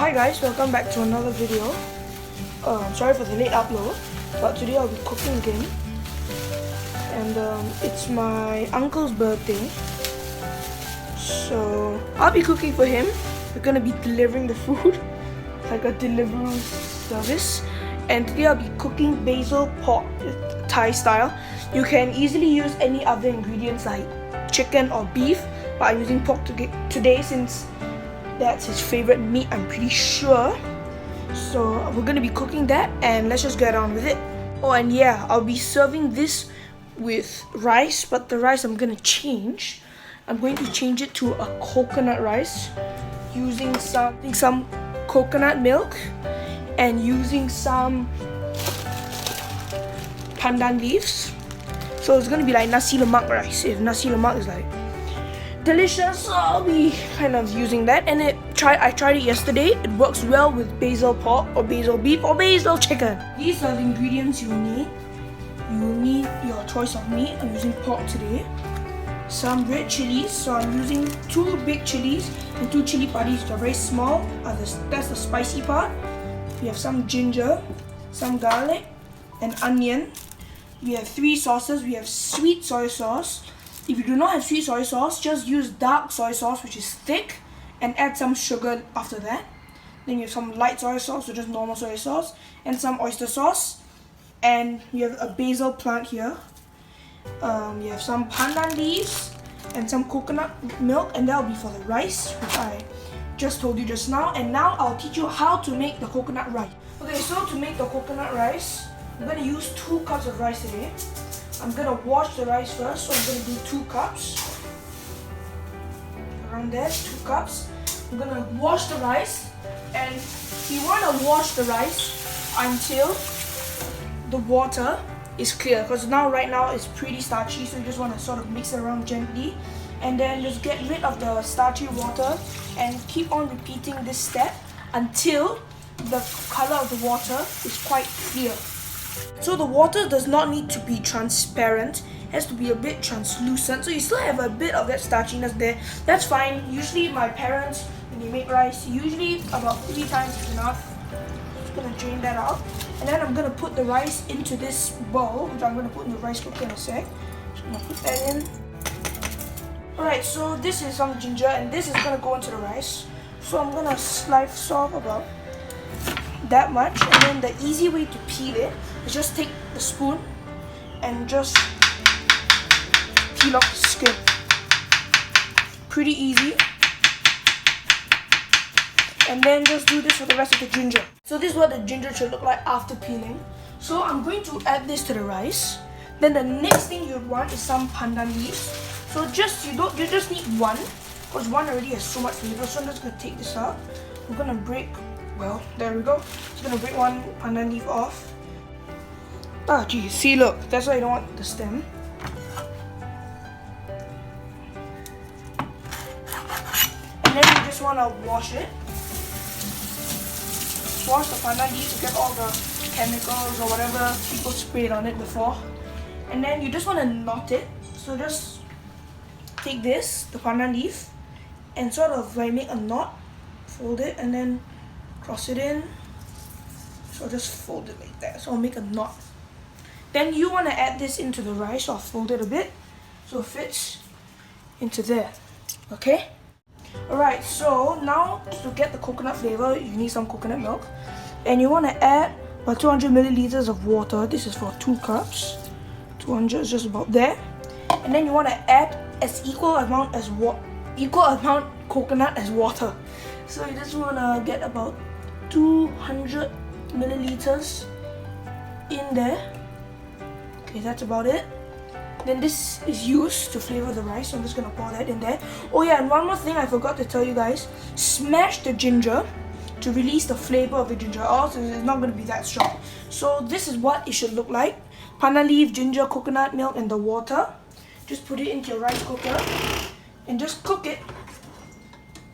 Hi guys, welcome back to another video. Sorry for the late upload, but today I'll be cooking again. And it's my uncle's birthday, so I'll be cooking for him. We're gonna be delivering the food, like a delivery service. And today I'll be cooking basil pork, Thai style. You can easily use any other ingredients like chicken or beef, but I'm using pork today since that's his favorite meat, I'm pretty sure. So we're gonna be cooking that, and let's just get on with it. Oh, and yeah, I'll be serving this with rice, but the rice I'm gonna change. I'm going to change it to a coconut rice using some coconut milk and using some pandan leaves. So it's gonna be like nasi lemak rice. If nasi lemak is like delicious, so I'll be kind of using that. And I tried it yesterday. It works well with basil pork or basil beef or basil chicken. These are the ingredients you will need. You will need your choice of meat. I'm using pork today. Some red chilies, so I'm using 2 big chilies and 2 chili padis, which are very small. That's the spicy part. We have some ginger, some garlic, and onion. We have 3 sauces. We have sweet soy sauce. If you do not have sweet soy sauce, just use dark soy sauce, which is thick, and add some sugar after that. Then you have some light soy sauce, so just normal soy sauce, and some oyster sauce. And we have a basil plant here. You have some pandan leaves and some coconut milk, and that will be for the rice, which I just told you just now. And now I'll teach you how to make the coconut rice. Okay, so to make the coconut rice, I'm going to use 2 cups of rice today. I'm going to wash the rice first, so I'm going to do 2 cups. Around there, 2 cups. I'm going to wash the rice, and you want to wash the rice until the water is clear, because right now it's pretty starchy, so you just want to sort of mix it around gently, and then just get rid of the starchy water and keep on repeating this step until the color of the water is quite clear. So the water does not need to be transparent, it has to be a bit translucent, so you still have a bit of that starchiness there. That's fine. Usually my parents, when they make rice, usually about 3 times is enough. Just gonna drain that out, and then I'm gonna put the rice into this bowl, which I'm gonna put in the rice cooker in a sec. Just gonna put that in. Alright, so this is some ginger, and this is gonna go into the rice. So I'm gonna slice off about that much, and then the easy way to peel it is just take the spoon and just peel off the skin. Pretty easy. And then just do this for the rest of the ginger. So this is what the ginger should look like after peeling. So I'm going to add this to the rice. Then the next thing you'd want is some pandan leaves. So you just need 1, because 1 already has so much flavor. So I'm just gonna take this out. I'm gonna break, well, there we go. Just gonna break 1 pandan leaf off. Ah, geez, see, look, that's why I don't want the stem. And then you just wanna wash it. Wash the pandan leaf to get all the chemicals or whatever people sprayed on it before. And then you just want to knot it. So just take this, the pandan leaf, and sort of like make a knot. Fold it and then cross it in. So just fold it like that. So I'll make a knot. Then you want to add this into the rice. So I'll fold it a bit so it fits into there. Okay? Alright, so now to get the coconut flavor, you need some coconut milk. And you want to add about 200 milliliters of water. This is for 2 cups. 200 is just about there. And then you want to add as equal amount coconut as water. So you just want to get about 200 milliliters in there. Okay, that's about it. Then this is used to flavor the rice, so I'm just gonna pour that in there. Oh yeah, and one more thing I forgot to tell you guys. Smash the ginger to release the flavor of the ginger, or else it's not gonna be that strong. So this is what it should look like. Pandan leaf, ginger, coconut milk, and the water. Just put it into your rice cooker and just cook it.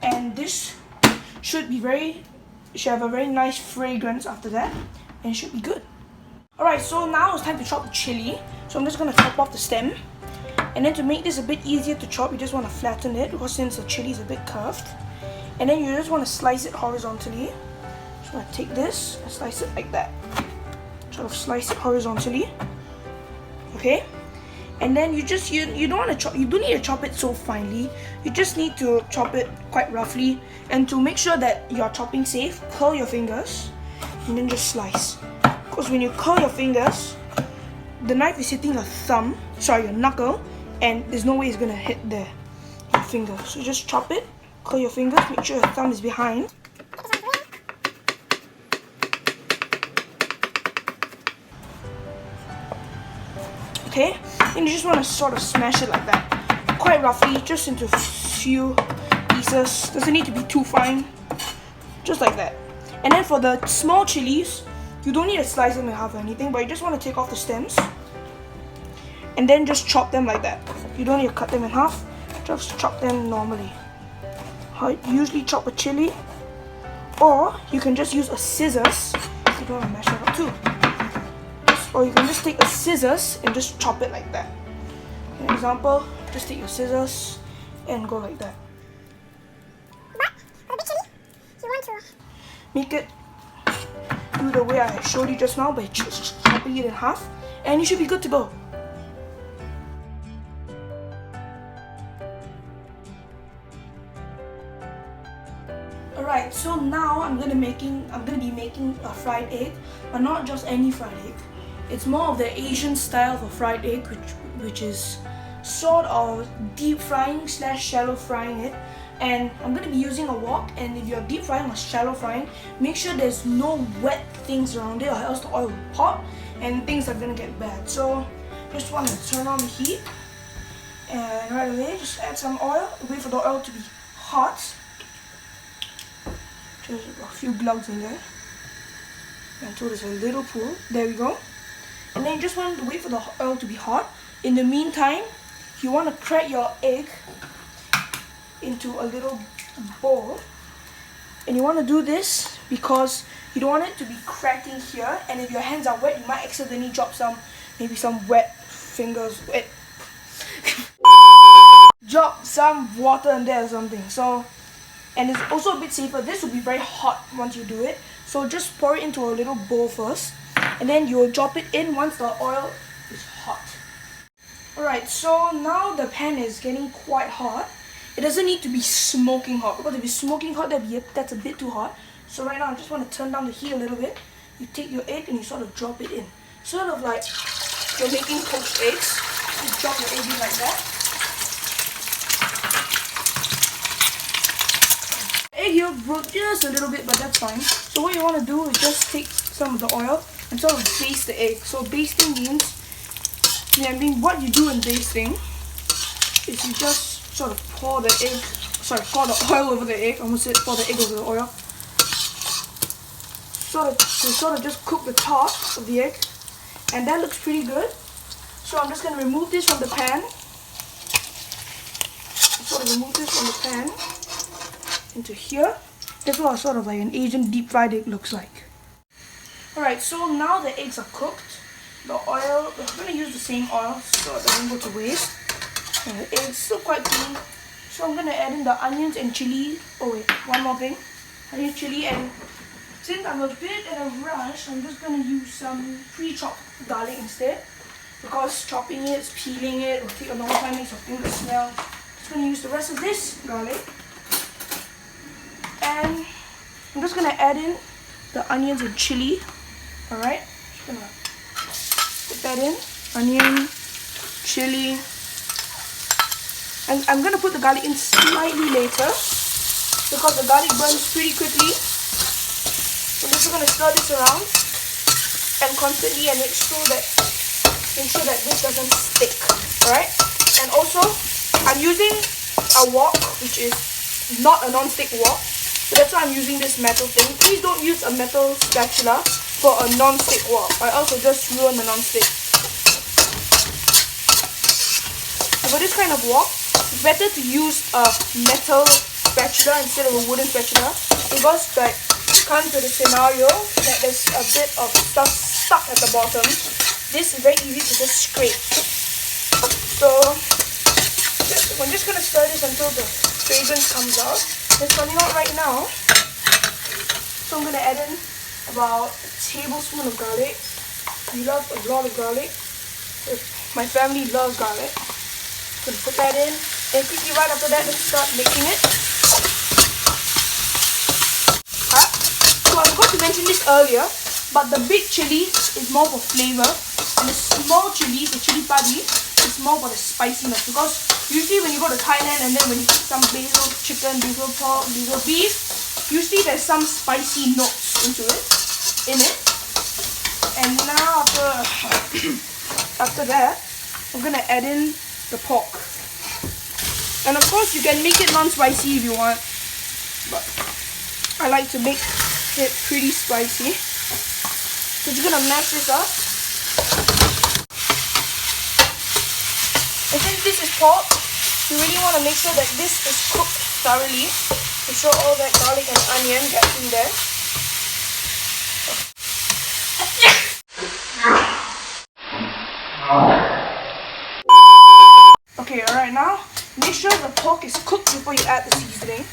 And this should have a very nice fragrance after that, and it should be good. Alright, so now it's time to chop the chili. So I'm just going to chop off the stem. And then to make this a bit easier to chop, you just want to flatten it, because since the chili is a bit curved. And then you just want to slice it horizontally. Just want to take this and slice it like that. Sort of slice it horizontally. Okay? And then you don't want to chop, you don't need to chop it so finely. You just need to chop it quite roughly. And to make sure that you're chopping safe, curl your fingers and then just slice. Because when you curl your fingers, the knife is hitting your knuckle, and there's no way it's gonna hit your finger. So just chop it, curl your fingers, make sure your thumb is behind. Okay, and you just want to sort of smash it like that, quite roughly, just into a few pieces. Doesn't need to be too fine, just like that. And then for the small chilies, you don't need to slice them in half or anything, but you just want to take off the stems and then just chop them like that. You don't need to cut them in half, just chop them normally. How you usually chop a chili, or you can just use a scissors if you don't want to mash it up too. Or you can just take a scissors and just chop it like that. For example, just take your scissors and go like that. But for the big chili, you want to make it do the way I showed you just now by just chopping it in half, and you should be good to go. Alright, so now I'm gonna be making a fried egg, but not just any fried egg. It's more of the Asian style of a fried egg, which is sort of deep frying / shallow frying it. And I'm going to be using a wok, and if you're deep frying or shallow frying, make sure there's no wet things around it, or else the oil will pop and things are going to get bad. So just want to turn on the heat, and right away just add some oil, wait for the oil to be hot. Just a few glugs in there until there's a little pool. There we go. And then you just want to wait for the oil to be hot. In the meantime, you want to crack your egg into a little bowl. And you want to do this because you don't want it to be cracking here. And if your hands are wet, you might accidentally drop maybe some wet fingers. Drop some water in there or something. So, and it's also a bit safer. This will be very hot once you do it. So just pour it into a little bowl first, and then you'll drop it in once the oil is hot. Alright, so now the pan is getting quite hot. It doesn't need to be smoking hot, because if it's smoking hot, that's a bit too hot. So right now I just want to turn down the heat a little bit. You take your egg and you sort of drop it in. Sort of like you're making poached eggs. You drop your egg in like that. Egg yolk broke just a little bit, but that's fine. So what you want to do is just take some of the oil and sort of baste the egg. So basting means, what you do in basting is you just sort of pour the oil over the egg. I almost said pour the egg over the oil. Sort of just cook the top of the egg, and that looks pretty good. So I'm just going to remove this from the pan. Remove this from the pan into here. That's what sort of like an Asian deep fried egg looks like. Alright, so now the eggs are cooked. The oil, we're going to use the same oil so it doesn't go to waste. And the eggs still quite clean. So I'm going to add in the onions and chili. Oh wait, one more thing. Onion, chili, and since I'm a bit in a rush, I'm just going to use some pre-chopped garlic instead. Because chopping it, peeling it will take a long time, makes your fingers smell. Just going to use the rest of this garlic. And I'm just going to add in the onions and chili. Alright, just going to put that in. Onion, chili. And I'm going to put the garlic in slightly later because the garlic burns pretty quickly. So I'm just going to stir this around and constantly and make sure that this doesn't stick. Alright? And also, I'm using a wok which is not a non-stick wok. So that's why I'm using this metal thing. Please don't use a metal spatula for a non-stick wok, or else it'll just ruin the non-stick. So for this kind of wok, it's better to use a metal spatula instead of a wooden spatula, because like comes with a scenario that there's a bit of stuff stuck at the bottom. This is very easy to just scrape. So I'm just going to stir this until the fragrance comes out. It's running out right now. So I'm gonna add in about a tablespoon of garlic. We love a lot of garlic. My family loves garlic. So put that in. And quickly right after that, let's start making it. So I forgot to mention this earlier, but the big chili is more for flavor, and the small chili, the Chilli Padi, is more for the spiciness. Because usually when you go to Thailand and then when you eat some basil chicken, basil pork, basil beef, usually there's some spicy notes in it. And now after that, I'm gonna add in the pork. And of course you can make it non-spicy if you want, but I like to make it pretty spicy. So you're gonna mash this up. And since this is pork, you really want to make sure that this is cooked thoroughly. Make sure all that garlic and onion gets in there. Okay, alright, now make sure the pork is cooked before you add the seasoning.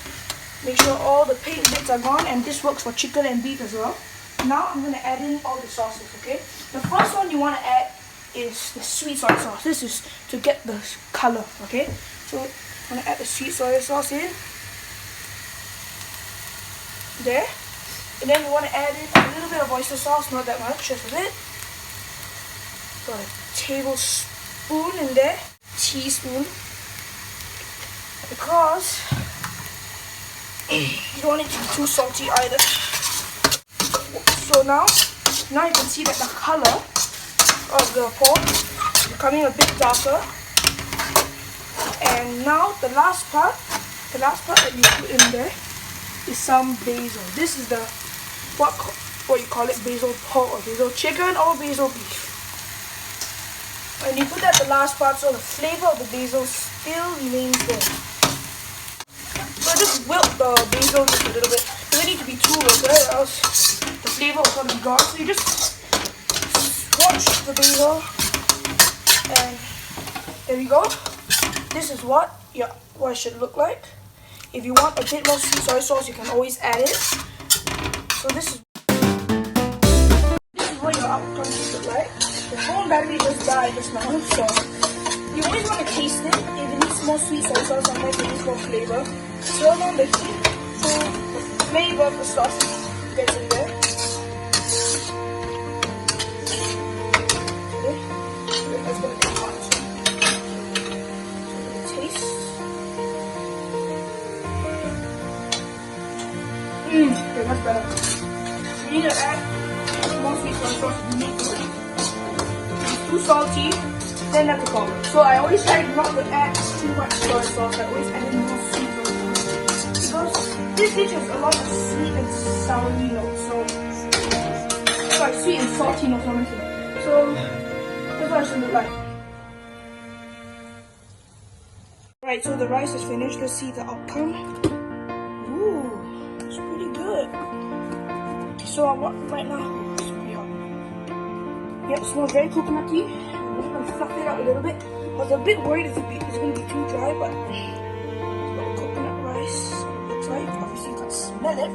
Make sure all the pink bits are gone, and this works for chicken and beef as well. Now I'm going to add in all the sauces, okay? The first one you want to add is the sweet soy sauce. This is to get the color, okay? So I'm going to add the sweet soy sauce in. There. And then we want to add in a little bit of oyster sauce, not that much, just a bit. Got a tablespoon in there. Teaspoon. Because you don't want it to be too salty either. So now you can see that the color of the pork is becoming a bit darker. And now the last part that you put in there is some basil. This is the what you call it, basil pork or basil chicken or basil beef. And you put that the last part so the flavor of the basil still remains there. So I just wilt the basil just a little bit. It doesn't need to be too wilted or else the flavor will sort of be gone. So you just swatch the basil, and there we go. This is what it should look like. If you want a bit more sweet soy sauce, you can always add it. So this is what your outcome should look like. The phone battery just died just now, so you always want to taste it. If it needs more sweet soy sauce, sometimes it needs more flavor. Turn on the heat so the flavor of the sauce gets in there. Okay, that's going to be hot. So taste. Okay, that's better. You need to add more sweet soy sauce if you need to. If it's too salty, then that's a problem. So I always try not to add too much soy sauce. I always add in more sweet soy sauce. Because this dish has a lot of sweet and soury notes. So, sorry, sweet and salty notes, honestly. So that's what it should look like. Right, so the rice is finished. Let's see the outcome. Ooh, it's pretty good. So right now, it's pretty hot. Yep, it smells very coconutty. I'm just gonna fluff it out a little bit. I was a bit worried it's gonna be too dry, but it's got coconut rice. It looks like, obviously you can smell it.